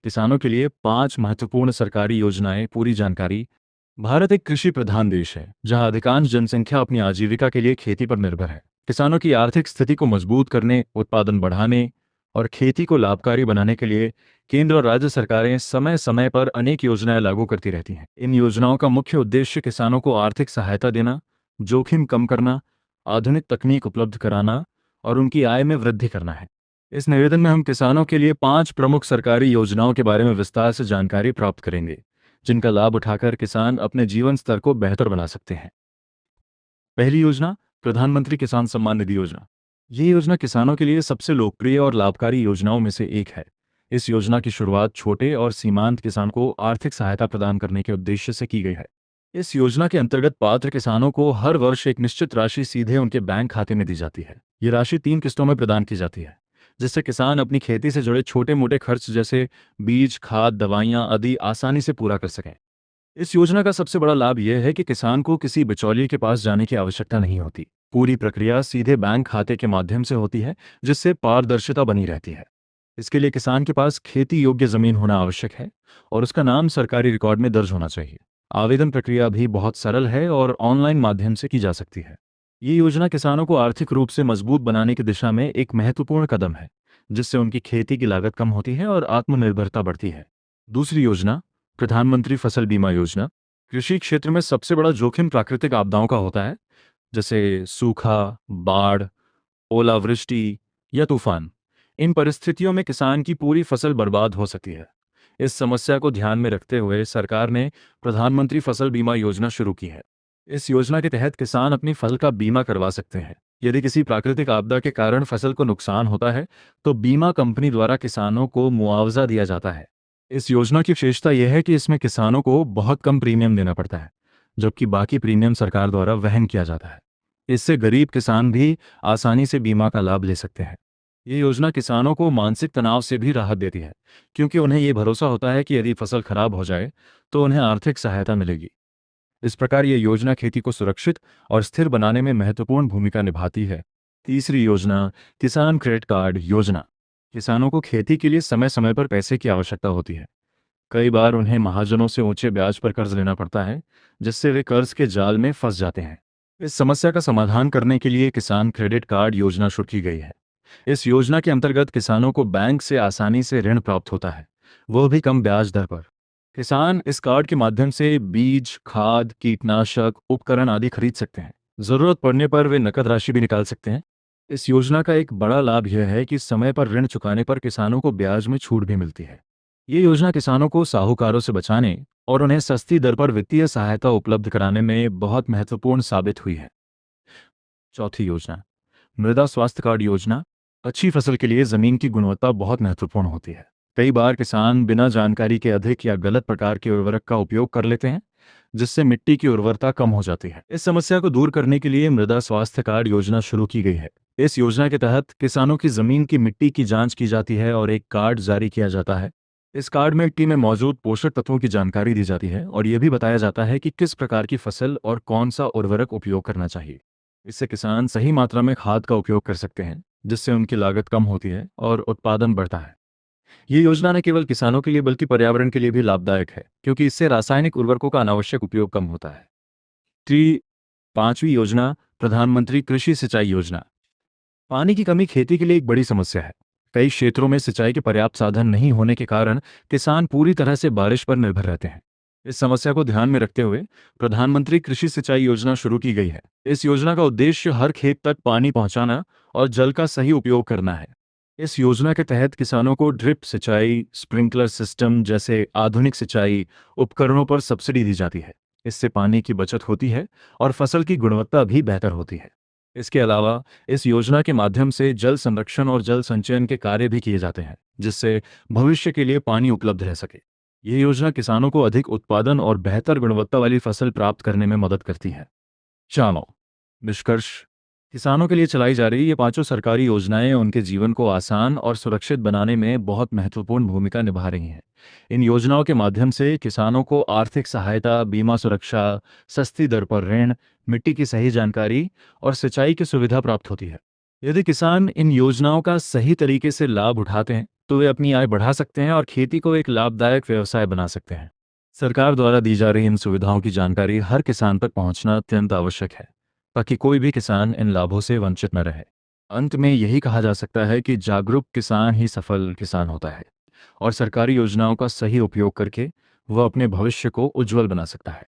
किसानों के लिए 5 महत्वपूर्ण सरकारी योजनाएं। पूरी जानकारी। भारत एक कृषि प्रधान देश है, जहां अधिकांश जनसंख्या अपनी आजीविका के लिए खेती पर निर्भर है। किसानों की आर्थिक स्थिति को मजबूत करने, उत्पादन बढ़ाने और खेती को लाभकारी बनाने के लिए केंद्र और राज्य सरकारें समय समय पर अनेक योजनाएं लागू करती रहती हैं। इन योजनाओं का मुख्य उद्देश्य किसानों को आर्थिक सहायता देना, जोखिम कम करना, आधुनिक तकनीक उपलब्ध कराना और उनकी आय में वृद्धि करना है। इस निवेदन में हम किसानों के लिए 5 प्रमुख सरकारी योजनाओं के बारे में विस्तार से जानकारी प्राप्त करेंगे, जिनका लाभ उठाकर किसान अपने जीवन स्तर को बेहतर बना सकते हैं। पहली योजना, प्रधानमंत्री किसान सम्मान निधि योजना। ये योजना किसानों के लिए सबसे लोकप्रिय और लाभकारी योजनाओं में से एक है। इस योजना की शुरुआत छोटे और सीमांत किसान को आर्थिक सहायता प्रदान करने के उद्देश्य से की गई है। इस योजना के अंतर्गत पात्र किसानों को हर वर्ष एक निश्चित राशि सीधे उनके बैंक खाते में दी जाती है। ये राशि 3 किस्तों में प्रदान की जाती है, जिससे किसान अपनी खेती से जुड़े छोटे मोटे खर्च जैसे बीज, खाद, दवाइयाँ आदि आसानी से पूरा कर सकें। इस योजना का सबसे बड़ा लाभ यह है कि किसान को किसी बिचौलिए के पास जाने की आवश्यकता नहीं होती। पूरी प्रक्रिया सीधे बैंक खाते के माध्यम से होती है, जिससे पारदर्शिता बनी रहती है। इसके लिए किसान के पास खेती योग्य जमीन होना आवश्यक है और उसका नाम सरकारी रिकॉर्ड में दर्ज होना चाहिए। आवेदन प्रक्रिया भी बहुत सरल है और ऑनलाइन माध्यम से की जा सकती है। ये योजना किसानों को आर्थिक रूप से मजबूत बनाने की दिशा में एक महत्वपूर्ण कदम है, जिससे उनकी खेती की लागत कम होती है और आत्मनिर्भरता बढ़ती है। दूसरी योजना, प्रधानमंत्री फसल बीमा योजना। कृषि क्षेत्र में सबसे बड़ा जोखिम प्राकृतिक आपदाओं का होता है, जैसे सूखा, बाढ़, ओलावृष्टि या तूफान। इन परिस्थितियों में किसान की पूरी फसल बर्बाद हो सकती है। इस समस्या को ध्यान में रखते हुए सरकार ने प्रधानमंत्री फसल बीमा योजना शुरू की है। इस योजना के तहत किसान अपनी फसल का बीमा करवा सकते हैं। यदि किसी प्राकृतिक आपदा के कारण फसल को नुकसान होता है, तो बीमा कंपनी द्वारा किसानों को मुआवजा दिया जाता है। इस योजना की विशेषता यह है कि इसमें किसानों को बहुत कम प्रीमियम देना पड़ता है, जबकि बाकी प्रीमियम सरकार द्वारा वहन किया जाता है। इससे गरीब किसान भी आसानी से बीमा का लाभ ले सकते हैं। ये योजना किसानों को मानसिक तनाव से भी राहत देती है, क्योंकि उन्हें ये भरोसा होता है कि यदि फसल खराब हो जाए तो उन्हें आर्थिक सहायता मिलेगी। इस प्रकार ये योजना खेती को सुरक्षित और स्थिर बनाने में महत्वपूर्ण भूमिका निभाती है। तीसरी योजना, किसान क्रेडिट कार्ड योजना। किसानों को खेती के लिए समय समय पर पैसे की आवश्यकता होती है। कई बार उन्हें महाजनों से ऊंचे ब्याज पर कर्ज लेना पड़ता है, जिससे वे कर्ज के जाल में फंस जाते हैं। इस समस्या का समाधान करने के लिए किसान क्रेडिट कार्ड योजना शुरू की गई है। इस योजना के अंतर्गत किसानों को बैंक से आसानी से ऋण प्राप्त होता है, वो भी कम ब्याज दर पर। किसान इस कार्ड के माध्यम से बीज, खाद, कीटनाशक, उपकरण आदि खरीद सकते हैं। जरूरत पड़ने पर वे नकद राशि भी निकाल सकते हैं। इस योजना का एक बड़ा लाभ यह है कि समय पर ऋण चुकाने पर किसानों को ब्याज में छूट भी मिलती है। ये योजना किसानों को साहूकारों से बचाने और उन्हें सस्ती दर पर वित्तीय सहायता उपलब्ध कराने में बहुत महत्वपूर्ण साबित हुई है। चौथी योजना, मृदा स्वास्थ्य कार्ड योजना। अच्छी फसल के लिए जमीन की गुणवत्ता बहुत महत्वपूर्ण होती है। कई बार किसान बिना जानकारी के अधिक या गलत प्रकार के उर्वरक का उपयोग कर लेते हैं, जिससे मिट्टी की उर्वरता कम हो जाती है। इस समस्या को दूर करने के लिए मृदा स्वास्थ्य कार्ड योजना शुरू की गई है। इस योजना के तहत किसानों की जमीन की मिट्टी की जांच की जाती है और एक कार्ड जारी किया जाता है। इस कार्ड में मिट्टी में मौजूद पोषक तत्वों की जानकारी दी जाती है और यह भी बताया जाता है कि किस प्रकार की फसल और कौन सा उर्वरक उपयोग करना चाहिए। इससे किसान सही मात्रा में खाद का उपयोग कर सकते हैं, जिससे उनकी लागत कम होती है और उत्पादन बढ़ता है। ये योजना न केवल किसानों के लिए बल्कि पर्यावरण के लिए भी लाभदायक है, क्योंकि इससे रासायनिक उर्वरकों का अनावश्यक उपयोग कम होता है। पांचवी योजना, प्रधानमंत्री कृषि सिंचाई योजना। पानी की कमी खेती के लिए एक बड़ी समस्या है। कई क्षेत्रों में सिंचाई के पर्याप्त साधन नहीं होने के कारण किसान पूरी तरह से बारिश पर निर्भर रहते हैं। इस समस्या को ध्यान में रखते हुए प्रधानमंत्री कृषि सिंचाई योजना शुरू की गई है। इस योजना का उद्देश्य हर खेत तक पानी पहुंचाना और जल का सही उपयोग करना है। इस योजना के तहत किसानों को ड्रिप सिंचाई, स्प्रिंकलर सिस्टम जैसे आधुनिक सिंचाई उपकरणों पर सब्सिडी दी जाती है। इससे पानी की बचत होती है और फसल की गुणवत्ता भी बेहतर होती है। इसके अलावा इस योजना के माध्यम से जल संरक्षण और जल संचयन के कार्य भी किए जाते हैं, जिससे भविष्य के लिए पानी उपलब्ध रह सके। ये योजना किसानों को अधिक उत्पादन और बेहतर गुणवत्ता वाली फसल प्राप्त करने में मदद करती है। चलो, निष्कर्ष। किसानों के लिए चलाई जा रही ये 5 सरकारी योजनाएं उनके जीवन को आसान और सुरक्षित बनाने में बहुत महत्वपूर्ण भूमिका निभा रही हैं। इन योजनाओं के माध्यम से किसानों को आर्थिक सहायता, बीमा सुरक्षा, सस्ती दर पर ऋण, मिट्टी की सही जानकारी और सिंचाई की सुविधा प्राप्त होती है। यदि किसान इन योजनाओं का सही तरीके से लाभ उठाते हैं तो वे अपनी आय बढ़ा सकते हैं और खेती को एक लाभदायक व्यवसाय बना सकते हैं। सरकार द्वारा दी जा रही इन सुविधाओं की जानकारी हर किसान तक पहुंचना अत्यंत आवश्यक है, ताकि कोई भी किसान इन लाभों से वंचित न रहे। अंत में यही कहा जा सकता है कि जागरूक किसान ही सफल किसान होता है और सरकारी योजनाओं का सही उपयोग करके वह अपने भविष्य को उज्जवल बना सकता है।